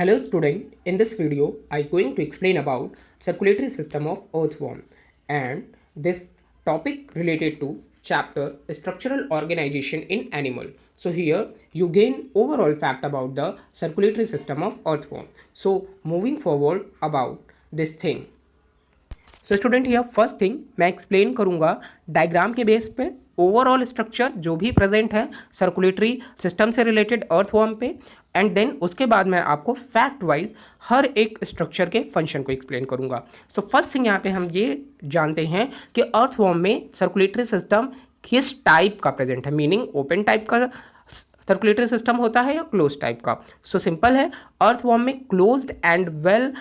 Hello student, in this video I going to explain about circulatory system of earthworm and this topic related to chapter structural organization in animal. So here you gain overall fact about the circulatory system of earthworm. So moving forward about this thing. So student यह first thing मैं explain करूंगा diagram के base पे overall structure जो भी present है circulatory system से related earthworm पे एंड देन उसके बाद मैं आपको फैक्ट वाइज हर एक स्ट्रक्चर के फंक्शन को एक्सप्लेन करूंगा. सो फर्स्ट थिंग यहाँ पे हम ये जानते हैं कि अर्थवॉर्म में सर्कुलेटरी सिस्टम किस टाइप का प्रेजेंट है, मीनिंग ओपन टाइप का सर्कुलेटरी सिस्टम होता है या क्लोज टाइप का. सो सिंपल है, अर्थवॉर्म में closed and well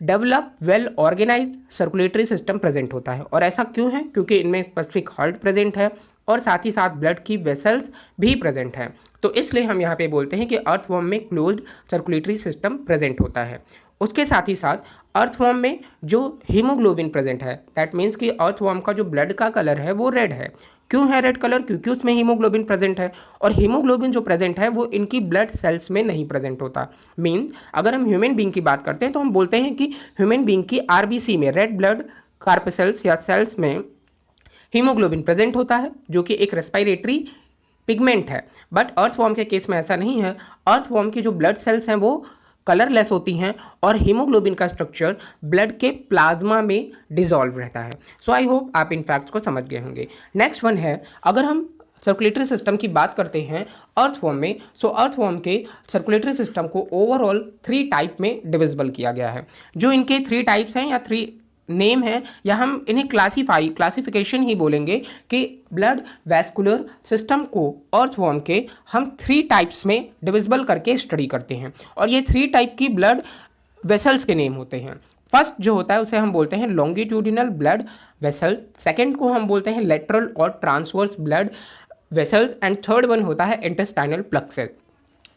develop well organise circulatory system present होता है. और ऐसा क्यों है? क्योंकि इनमें स्पेसिफिक हार्ट प्रेजेंट है और साथ ही साथ ब्लड की वेसल्स भी प्रेजेंट हैं. तो इसलिए हम यहाँ पे बोलते हैं कि अर्थवॉर्म में क्लोज्ड सर्कुलेटरी सिस्टम प्रेजेंट होता है. उसके साथ ही साथ अर्थवॉर्म में जो हीमोग्लोबिन प्रेजेंट है, दैट मीन्स कि अर्थवॉर्म का जो ब्लड का कलर है वो रेड है. क्यों है रेड कलर? क्योंकि उसमें हीमोग्लोबिन प्रेजेंट है और हीमोग्लोबिन जो प्रेजेंट है वो इनकी ब्लड सेल्स में नहीं प्रेजेंट होता. मीन अगर हम ह्यूमन बीइंग की बात करते हैं तो हम बोलते हैं कि ह्यूमन बीइंग की आरबीसी में रेड ब्लड कार्पेसेल्स या सेल्स में हीमोग्लोबिन प्रेजेंट होता है जो कि एक रेस्पिरेटरी पिगमेंट है. बट अर्थवॉर्म के केस में ऐसा नहीं है. अर्थवॉर्म की जो ब्लड सेल्स हैं वो कलरलेस होती हैं और हीमोग्लोबिन का स्ट्रक्चर ब्लड के प्लाज्मा में डिसॉल्व रहता है. सो आई होप आप इन फैक्ट्स को समझ गए होंगे. नेक्स्ट वन है, अगर हम सर्कुलेटरी सिस्टम की बात करते हैं अर्थवॉर्म में, सो अर्थवॉर्म के सर्कुलेटरी सिस्टम को ओवरऑल 3 टाइप में डिविजिबल किया गया है. जो इनके 3 टाइप्स हैं या 3 नेम है या हम इन्हें क्लासिफिकेशन ही बोलेंगे कि ब्लड वैस्कुलर सिस्टम को अर्थवॉर्म के हम 3 टाइप्स में डिविजिबल करके स्टडी करते हैं और ये 3 टाइप की ब्लड वेसल्स के नेम होते हैं. फर्स्ट जो होता है उसे हम बोलते हैं लॉन्गिट्यूडिनल ब्लड वेसल, सेकेंड को हम बोलते हैं लेटरल और transverse blood vessels and third one होता है इंटेस्टाइनल प्लक्सेस.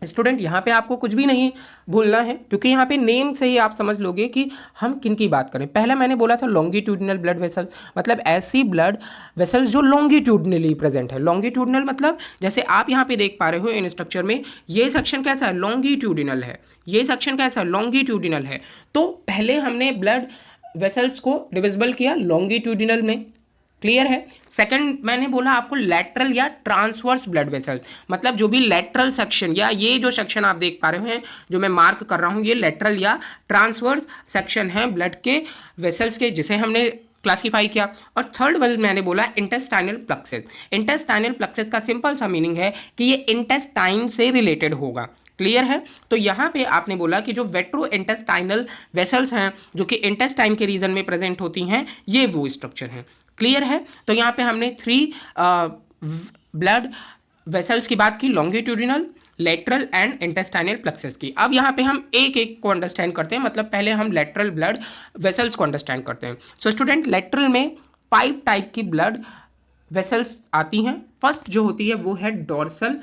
स्टूडेंट यहाँ पे आपको कुछ भी नहीं भूलना है क्योंकि यहाँ पे नेम से ही आप समझ लोगे कि हम किन की बात करें. पहला मैंने बोला था लॉन्गिट्यूडिनल ब्लड वेसल्स, मतलब ऐसी ब्लड वेसल्स जो लॉन्गिट्यूडनली प्रेजेंट है. लॉन्गिट्यूडनल मतलब जैसे आप यहाँ पे देख पा रहे हो इन स्ट्रक्चर में ये सेक्शन कैसा है, लॉन्गिट्यूडिनल है. ये सेक्शन कैसा है, लॉन्गिट्यूडिनल है. तो पहले हमने ब्लड वेसल्स को डिविजिबल किया लॉन्गिट्यूडिनल में, क्लियर है. सेकंड मैंने बोला आपको लेटरल या ट्रांसवर्स ब्लड वेसल, मतलब जो भी लेटरल सेक्शन या ये जो सेक्शन आप देख पा रहे हैं जो मैं मार्क कर रहा हूँ ये लेटरल या ट्रांसवर्स सेक्शन है ब्लड के वेसल्स के, जिसे हमने क्लासीफाई किया. और थर्ड वन मैंने बोला इंटेस्टाइनल प्लक्सेस. इंटेस्टाइनल प्लक्सेस का सिंपल सा मीनिंग है कि ये इंटेस्टाइन से रिलेटेड होगा. क्लियर है. तो यहाँ पे आपने बोला कि जो वेट्रो इंटेस्टाइनल वेसल्स हैं जो कि इंटेस्टाइन के रीजन में प्रेजेंट होती हैं, ये वो स्ट्रक्चर हैं. क्लियर है. तो यहाँ पे हमने 3 ब्लड वेसल्स की बात की, longitudinal, lateral and intestinal plexuses की. अब यहाँ पे हम एक एक को अंडरस्टैंड करते हैं, मतलब पहले हम लेटरल ब्लड वेसल्स को अंडरस्टैंड करते हैं. सो स्टूडेंट लेटरल में 5 टाइप की ब्लड वेसल्स आती हैं. फर्स्ट जो होती है वो है डोर्सल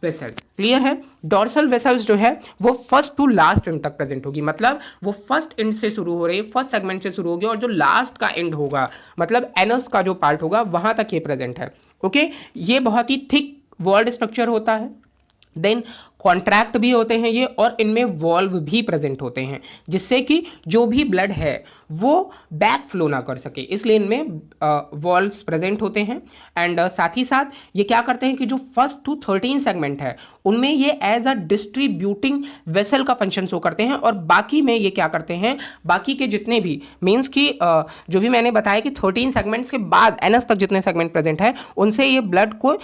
वेसल. क्लियर है. डोर्सल वेसल्स जो है वो फर्स्ट टू लास्ट एंड तक प्रेजेंट होगी, मतलब वो फर्स्ट एंड से शुरू हो रही है, फर्स्ट सेगमेंट से शुरू होगी और जो लास्ट का एंड होगा मतलब एनस का जो पार्ट होगा वहां तक ये प्रेजेंट है. ओके. ये बहुत ही थिक वर्ड स्ट्रक्चर होता है. देन कॉन्ट्रैक्ट भी होते हैं ये और इनमें वॉल्व भी प्रेजेंट होते हैं जिससे कि जो भी ब्लड है वो बैक फ्लो ना कर सके, इसलिए इनमें वॉल्व्स प्रेजेंट होते हैं. एंड साथ ही साथ ये क्या करते हैं कि जो फर्स्ट टू 13 सेगमेंट है उनमें ये एज अ डिस्ट्रीब्यूटिंग वेसल का फंक्शन शो करते हैं और बाकी में ये क्या करते हैं, बाकी के जितने भी मीन्स कि जो भी मैंने बताया कि 13 सेगमेंट्स के बाद एनस तक जितने सेगमेंट प्रेजेंट है उनसे ये ब्लड को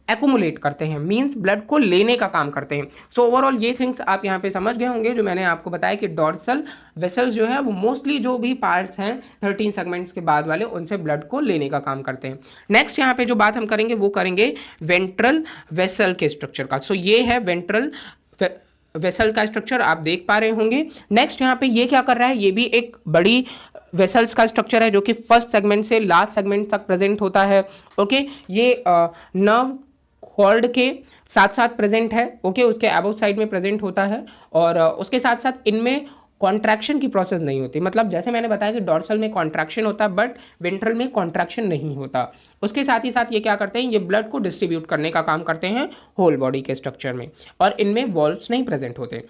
एक्यूमुलेट करते हैं, मींस ब्लड को लेने का काम करते हैं. सो ओवरऑल ये थिंग्स आप यहाँ पे समझ गए होंगे जो मैंने आपको बताया कि डॉर्सल वेसल्स जो है वो मोस्टली जो भी पार्ट्स हैं 13 सेगमेंट्स के बाद वाले उनसे ब्लड को लेने का काम करते हैं. नेक्स्ट यहाँ पे जो बात हम करेंगे वो करेंगे वेंट्रल वेसल के स्ट्रक्चर का. सो ये है वेंट्रल वेसल का स्ट्रक्चर, आप देख पा रहे होंगे. नेक्स्ट यहाँ पे ये क्या कर रहा है, ये भी एक बड़ी वेसल्स का स्ट्रक्चर है जो कि फर्स्ट सेगमेंट से लास्ट सेगमेंट तक प्रेजेंट होता है. ओके. ये नर्व कॉर्ड के साथ साथ प्रेजेंट है. ओके. उसके अबव साइड में प्रेजेंट होता है और उसके साथ साथ इनमें कॉन्ट्रैक्शन की प्रोसेस नहीं होती। मतलब जैसे मैंने बताया कि डॉर्सल में कॉन्ट्रैक्शन होता है बट वेंट्रल में कॉन्ट्रैक्शन नहीं होता। उसके साथ ही साथ ये क्या करते हैं, ये ब्लड को डिस्ट्रीब्यूट करने का काम करते हैं होल बॉडी के स्ट्रक्चर में, और इनमें वॉल्व्स नहीं प्रेजेंट होते।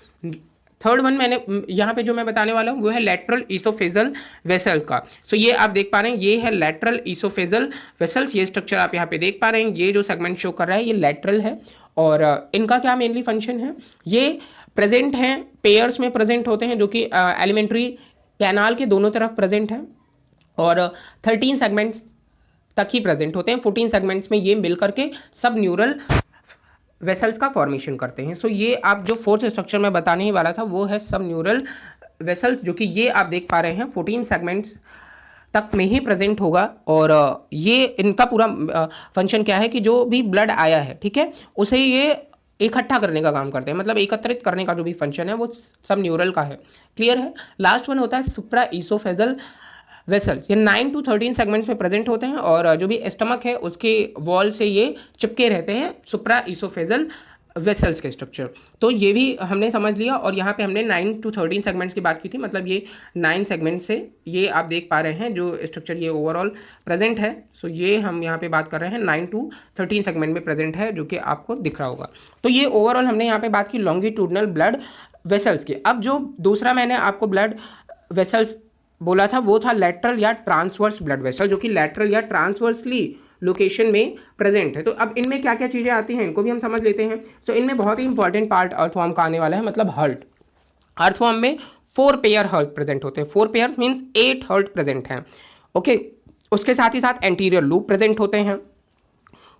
थर्ड वन मैंने यहाँ पे जो मैं बताने वाला हूँ वो है लेटरल ईसोफेजल वेसल का। सो ये आप देख पा रहे हैं, ये है लेटरल ईसोफेजल वेसल्स। ये स्ट्रक्चर आप यहाँ पे देख पा रहे हैं, ये जो सेगमेंट शो कर रहा है ये लेटरल है। और इनका क्या मेनली फंक्शन है, ये प्रेजेंट हैं पेयर्स में प्रेजेंट होते हैं, जो कि एलिमेंट्री कैनाल के दोनों तरफ प्रेजेंट हैं, और 13 सेगमेंट्स तक ही प्रेजेंट होते हैं। 14 सेगमेंट्स में ये मिल करके सब न्यूरल वेसल्स का फॉर्मेशन करते हैं। सो ये आप जो फोर्थ स्ट्रक्चर में बताने ही वाला था वो है सब न्यूरल वेसल्स, जो कि ये आप देख पा रहे हैं 14 सेगमेंट्स तक में ही प्रेजेंट होगा। और ये इनका पूरा फंक्शन क्या है कि जो भी ब्लड आया है, ठीक है, उसे ये इकट्ठा करने का काम करते हैं, मतलब एकत्रित करने का जो भी फंक्शन है वो सब न्यूरल का है। क्लियर है। लास्ट वन होता है सुप्रा ईसोफेजल वेसल्स। ये 9 to 13 सेगमेंट्स में प्रेजेंट होते हैं, और जो भी स्टमक है उसके वॉल से ये चिपके रहते हैं सुप्रा ईसोफेजल वेसल्स के स्ट्रक्चर। तो ये भी हमने समझ लिया, और यहाँ पे हमने 9 to 13 सेगमेंट्स की बात की थी, मतलब ये 9 सेगमेंट से ये आप देख पा रहे हैं जो स्ट्रक्चर ये ओवरऑल प्रेजेंट है। सो ये हम यहाँ पे बात कर रहे हैं 9 to 13 सेगमेंट में प्रेजेंट है, जो कि आपको दिख रहा होगा। तो ये ओवरऑल हमने यहाँ पे बात की लॉन्गिट्यूडनल ब्लड वेसल्स की। अब जो दूसरा मैंने आपको ब्लड वेसल्स बोला था वो था लेटरल या ट्रांसवर्स ब्लड वेसल, जो कि लेटरल या ट्रांसवर्सली लोकेशन में प्रेजेंट है। तो अब इनमें क्या क्या चीज़ें आती हैं इनको भी हम समझ लेते हैं। तो इनमें बहुत ही इंपॉर्टेंट पार्ट अर्थवॉर्म का आने वाला है, मतलब हर्ट। अर्थवॉर्म में 4 पेयर हर्ट प्रेजेंट होते हैं। 4 पेयर मीन्स 8 हर्ट प्रेजेंट हैं। ओके, उसके साथ ही साथ एंटीरियर लूप प्रेजेंट होते हैं,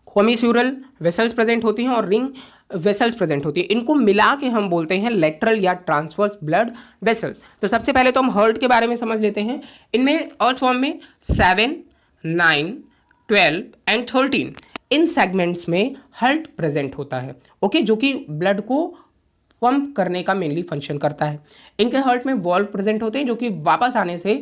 कोमिस्यूरल वेसल्स प्रेजेंट होती हैं, और रिंग वेसल्स प्रेजेंट होती है। इनको मिला के हम बोलते हैं लेटरल या ट्रांसवर्स ब्लड वेसल्स। तो सबसे पहले तो हम हर्ट के बारे में समझ लेते हैं। इनमें अर्थवॉर्म में 7, 9, 12 एंड 13 इन सेगमेंट्स में हर्ट प्रेजेंट होता है। ओके, जो कि ब्लड को पंप करने का मेनली फंक्शन करता है। इनके हर्ट में वॉल्व प्रेजेंट होते हैं, जो कि वापस आने से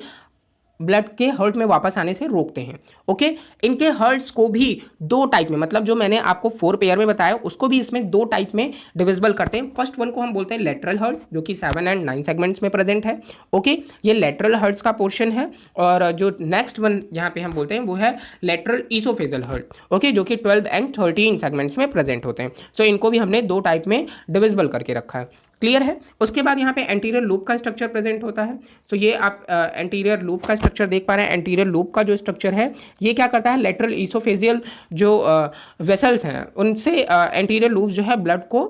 ब्लड के हर्ट में वापस आने से रोकते हैं। ओके, इनके हर्ट्स को भी 2 टाइप में, मतलब जो मैंने आपको 4 पेयर में बताया उसको भी इसमें 2 टाइप में डिविजिबल करते हैं। फर्स्ट वन को हम बोलते हैं लेटरल हर्ट, जो कि 7 एंड 9 सेगमेंट्स में प्रेजेंट है। ओके, ये लेटरल हर्ट्स का पोर्शन है। और जो नेक्स्ट वन यहाँ पे हम बोलते हैं वो है लेटरल ईसोफेजल हर्ट। ओके, जो कि 12 एंड 13 सेगमेंट्स में प्रेजेंट होते हैं। सो इनको भी हमने 2 टाइप में डिविजिबल करके रखा है। क्लियर है। उसके बाद यहाँ पे एंटीरियर लूप का स्ट्रक्चर प्रेजेंट होता है। तो ये आप एंटीरियर लूप का स्ट्रक्चर देख पा रहे हैं। एंटीरियर लूप का जो स्ट्रक्चर है ये क्या करता है, लेटरल ईसोफेजियल जो वेसल्स हैं उनसे एंटीरियर लूप जो है ब्लड को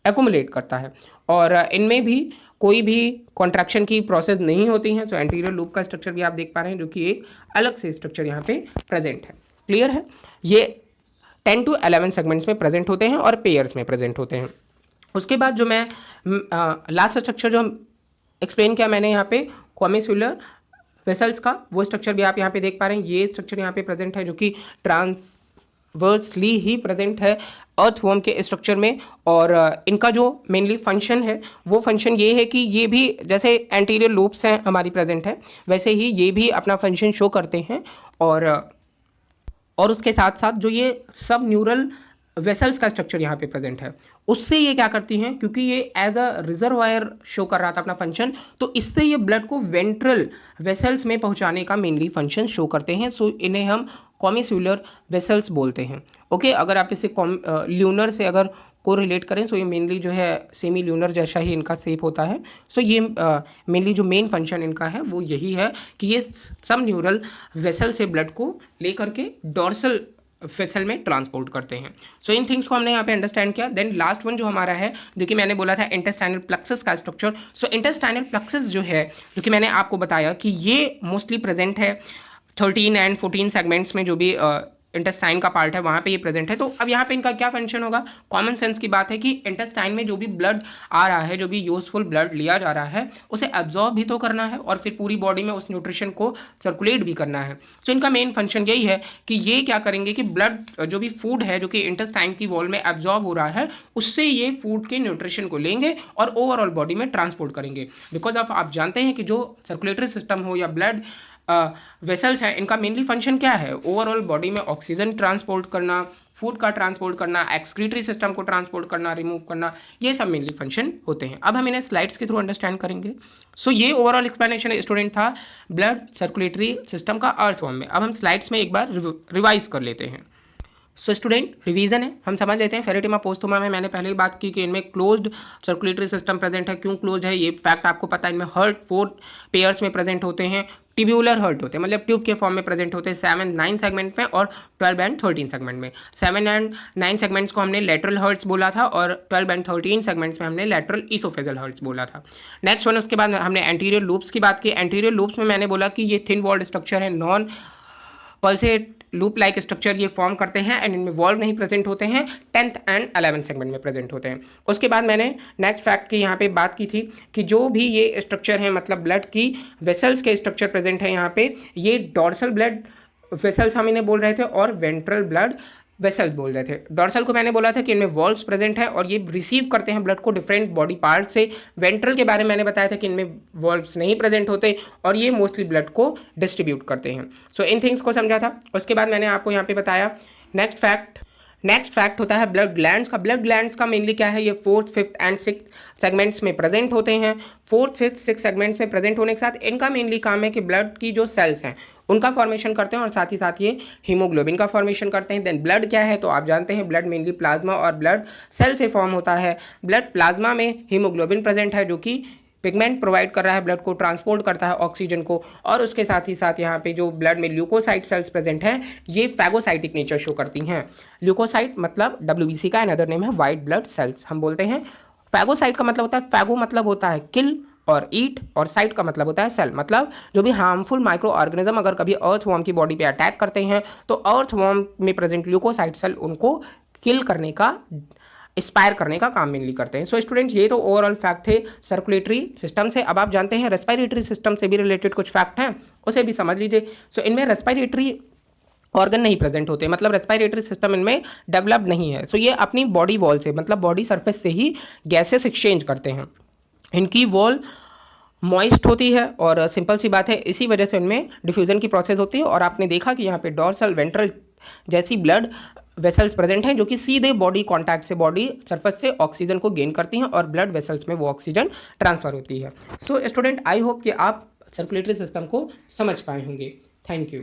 एकुमुलेट करता है, और इनमें भी कोई भी कॉन्ट्रैक्शन की प्रोसेस नहीं होती है। सो एंटीरियर लूप का स्ट्रक्चर भी आप देख पा रहे हैं, जो कि एक अलग से स्ट्रक्चर यहाँ पे प्रेजेंट है। क्लियर है। ये 10 to 11 सेगमेंट्स में प्रेजेंट होते हैं और पेयर्स में प्रेजेंट होते हैं। उसके बाद जो मैं लास्ट स्ट्रक्चर जो एक्सप्लेन किया मैंने यहाँ पे कोमिस्यूलर वेसल्स का, वो स्ट्रक्चर भी आप यहाँ पे देख पा रहे हैं। ये स्ट्रक्चर यहाँ पे प्रेजेंट है, जो कि ट्रांसवर्सली ही प्रेजेंट है अर्थवॉर्म के स्ट्रक्चर में। और इनका जो मेनली फंक्शन है वो फंक्शन ये है कि ये भी जैसे एंटीरियर लूप्स हैं हमारी प्रेजेंट है, वैसे ही ये भी अपना फंक्शन शो करते हैं। और उसके साथ साथ जो ये सब न्यूरल वेसल्स का स्ट्रक्चर यहाँ पे प्रेजेंट है, उससे ये क्या करती हैं, क्योंकि ये एज अ रिजर्वायर शो कर रहा था अपना फंक्शन, तो इससे ये ब्लड को वेंट्रल वेसल्स में पहुँचाने का मेनली फंक्शन शो करते हैं। सो इन्हें हम कोमिस्यूलर वेसल्स बोलते हैं। ओके, अगर आप इसे ल्यूनर से अगर को रिलेट करें, सो ये मेनली जो है सेमी ल्यूनर जैसा ही इनका शेप होता है। सो ये मेनली जो मेन फंक्शन इनका है वो यही है कि ये सब न्यूरल वेसल से ब्लड को लेकर के डॉर्सल वेसल में ट्रांसपोर्ट करते हैं। सो इन थिंग्स को हमने यहाँ पे अंडरस्टैंड किया। देन लास्ट वन जो हमारा है, जो कि मैंने बोला था इंटेस्टाइनल प्लेक्सस का स्ट्रक्चर। सो इंटेस्टाइनल प्लेक्सस जो है, जो कि मैंने आपको बताया कि ये मोस्टली प्रेजेंट है 13 एंड 14 सेगमेंट्स में, जो भी इंटेस्टाइन का पार्ट है वहाँ पे ये प्रेजेंट है। तो अब यहाँ पे इनका क्या फंक्शन होगा, कॉमन सेंस की बात है कि इंटेस्टाइन में जो भी ब्लड आ रहा है, जो भी यूजफुल ब्लड लिया जा रहा है, उसे एब्जॉर्ब भी तो करना है और फिर पूरी बॉडी में उस न्यूट्रिशन को सर्कुलेट भी करना है। सो इनका मेन फंक्शन यही है कि ये क्या करेंगे कि ब्लड जो भी फूड है जो कि इंटेस्टाइन की वॉल में एब्जॉर्ब हो रहा है, उससे ये फूड के न्यूट्रिशन को लेंगे और ओवरऑल बॉडी में ट्रांसपोर्ट करेंगे। बिकॉज ऑफ आप जानते हैं कि जो सर्कुलेटरी सिस्टम हो या ब्लड वेसल्स हैं, इनका मेनली फंक्शन क्या है? ओवरऑल बॉडी में ऑक्सीजन ट्रांसपोर्ट करना, फूड का ट्रांसपोर्ट करना, एक्सक्रीटरी सिस्टम को ट्रांसपोर्ट करना, रिमूव करना, ये सब मेनली फंक्शन होते हैं। अब हम इन्हें स्लाइड्स के थ्रू अंडरस्टैंड करेंगे। सो ये ओवरऑल एक्सप्लेनेशन स्टूडेंट था ब्लड सर्कुलेटरी सिस्टम का अर्थवॉर्म में। अब हम स्लाइड्स में एक बार रिवाइज कर लेते हैं। सो स्टूडेंट रिवीजन है, हम समझ लेते हैं। फेरेटिमा पोस्थुमा में मैंने पहले ही बात की कि इनमें क्लोज्ड सर्कुलेटरी सिस्टम प्रेजेंट है। क्यों क्लोज है ये फैक्ट आपको पता है। इनमें हर्ट 4 पेयर्स में प्रेजेंट होते हैं, ट्यूब्यूलर हर्ट होते हैं, मतलब ट्यूब के फॉर्म में प्रेजेंट होते हैं 7 9 सेगमेंट में और 12 एंड 13 सेगमेंट में। 7 एंड 9 सेगमेंट्स को हमने लेटरल हर्ट्स बोला था और 12 एंड 13 सेगमेंट्स में हमने लेटरल इसोफेजल हर्ट्स बोला था। नेक्स्ट वन, उसके बाद हमने एंटीरियर लूप्स की बात की। एंटीरियर लूप्स में मैंने बोला कि ये थिन वॉल्ड स्ट्रक्चर है, non pulsate loop like structure ये फॉर्म करते हैं एंड इनमें वॉल्व नहीं प्रेजेंट होते हैं, 10th एंड 11th सेगमेंट में प्रेजेंट होते हैं। उसके बाद मैंने नेक्स्ट फैक्ट की यहाँ पे बात की थी कि जो भी ये स्ट्रक्चर है, मतलब ब्लड की वेसल्स के स्ट्रक्चर प्रेजेंट है यहाँ पे, ये डॉर्सल ब्लड वेसल्स हम इन्हें बोल रहे थे और वेंट्रल ब्लड वेसल्स बोल रहे थे। डॉर्सल को मैंने बोला था कि इनमें वॉल्व्स प्रेजेंट है और ये रिसीव करते हैं ब्लड को डिफरेंट बॉडी पार्ट से। वेंट्रल के बारे में मैंने बताया था कि इनमें वॉल्व्स नहीं प्रेजेंट होते और ये मोस्टली ब्लड को डिस्ट्रीब्यूट करते हैं। सो इन थिंग्स को समझा था। उसके बाद मैंने आपको यहाँ पे बताया नेक्स्ट फैक्ट होता है ब्लड ग्लैंड्स का। ब्लड ग्लैंड्स का मेनली क्या है, ये 4th 5th and 6th segments में प्रेजेंट होते हैं। 4th 5th 6th सेगमेंट्स में प्रेजेंट होने के साथ इनका मेनली काम है कि ब्लड की जो सेल्स हैं उनका फॉर्मेशन करते हैं और साथ ही साथ ये हीमोग्लोबिन का फॉर्मेशन करते हैं। देन ब्लड क्या है, तो आप जानते हैं ब्लड मेनली प्लाज्मा और ब्लड सेल से फॉर्म होता है। ब्लड प्लाज्मा में हीमोग्लोबिन प्रेजेंट है जो कि पिगमेंट प्रोवाइड कर रहा है, ब्लड को ट्रांसपोर्ट करता है ऑक्सीजन को, और उसके साथ ही साथ यहाँ पे जो ब्लड में ल्यूकोसाइट सेल्स प्रेजेंट हैं ये फैगोसाइटिक नेचर शो करती हैं। ल्यूकोसाइट मतलब WBC का अनदर नेम है वाइट ब्लड सेल्स हम बोलते हैं। फैगोसाइट का मतलब होता है, फैगो मतलब होता है किल और ईट, और साइट का मतलब होता है सेल, मतलब जो भी हार्मफुल माइक्रो ऑर्गेनिज्म अगर कभी अर्थवॉर्म की बॉडी पे अटैक करते हैं तो अर्थवॉर्म में प्रेजेंट ल्यूकोसाइट सेल उनको किल करने का, एक्सपायर करने का काम मेनली करते हैं। सो स्टूडेंट्स ये तो ओवरऑल फैक्ट थे सर्कुलेटरी सिस्टम से। अब आप जानते हैं रेस्पिरेटरी सिस्टम से भी रिलेटेड कुछ फैक्ट हैं, उसे भी समझ लीजिए। सो इनमें रेस्पिरेटरी ऑर्गन नहीं प्रेजेंट होते, मतलब रेस्पिरेटरी सिस्टम इनमें डेवलप्ड नहीं है। सो ये अपनी बॉडी वॉल से, मतलब बॉडी सरफेस से ही गैसेस एक्सचेंज करते हैं। इनकी वॉल मॉइस्ट होती है और सिंपल सी बात है इसी वजह से इनमें डिफ्यूजन की प्रोसेस होती है। और आपने देखा कि यहाँ पे डॉर्सल वेंट्रल जैसी ब्लड वेसल्स प्रेजेंट हैं जो कि सीधे बॉडी कांटेक्ट से, बॉडी सरफेस से ऑक्सीजन को गेन करती हैं और ब्लड वेसल्स में वो ऑक्सीजन ट्रांसफर होती है। सो स्टूडेंट आई होप कि आप सर्कुलेटरी सिस्टम को समझ पाए होंगे। Thank you.